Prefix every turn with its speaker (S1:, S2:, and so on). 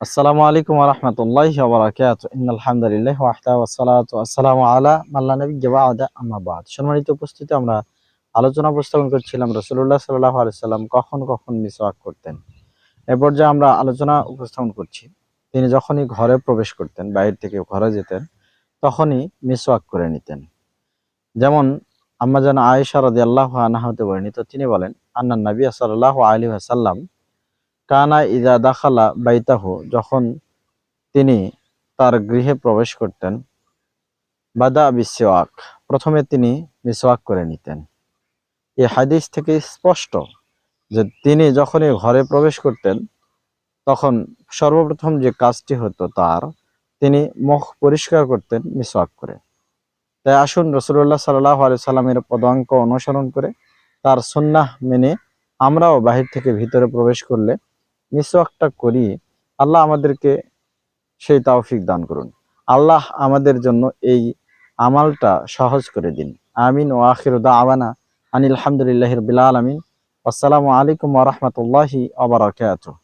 S1: আসসালামু আলাইকুম ওয়া রাহমাতুল্লাহি ওয়া বারাকাতুহু। ইন্নাল হামদুলিল্লাহি ওয়াহদাহু ওয়াসসালাতু ওয়াসসালামু আলা মান লা নাবিয়্যা বা'দা, আম্মা বা'দ। সম্মানিত উপস্থিতি, আমরা আলোচনা উপস্থাপন করছিলাম রাসূলুল্লাহ সাল্লাল্লাহু আলাইহি সাল্লাম কখন কখন মিসওয়াক করতেন। এ পর্যায়ে আমরা আলোচনা উপস্থাপন করছি, তিনি যখনই ঘরে প্রবেশ করতেন, বাইরে থেকে ঘরে যেতেন, তখনই মিসওয়াক করে নিতেন। যেমন আম্মা জান আয়েশা রাদিয়াল্লাহু আনহা হতে বর্ণিত, তিনি বলেন, আন্নান নবী সাল্লাল্লাহু আলাইহি ওয়াসাল্লাম কানা ইযা দাখালা বাইতাহু, যখন তিনি তার গৃহে প্রবেশ করতেন, বাদা বিসওয়াক, প্রথমে তিনি মিসওয়াক করে নিতেন। এই হাদিস থেকে স্পষ্ট যে তিনি যখনই ঘরে প্রবেশ করতেন, তখন সর্বপ্রথম যে কাজটি হতো তার, তিনি মুখ পরিষ্কার করতেন মিসওয়াক করে। তাই আসুন রাসূলুল্লাহ সাল্লাল্লাহু আলাইহি সাল্লামের পদাঙ্ক অনুসরণ করে, তার সুন্নাহ মেনে আমরাও বাহির থেকে ভিতরে প্রবেশ করলে মিসওয়াকটা করি। আল্লাহ আমাদেরকে সেই তৌফিক দান করুন। আল্লাহ আমাদের জন্য এই আমালটা সহজ করে দিন। আমিন। ওয়া আখিরু দাওয়ানা আনিল হামদুলিল্লাহি রাব্বিল আলামিন। আসসালামু আলাইকুম ওয়া রাহমাতুল্লাহি ওয়া বারাকাতুহু।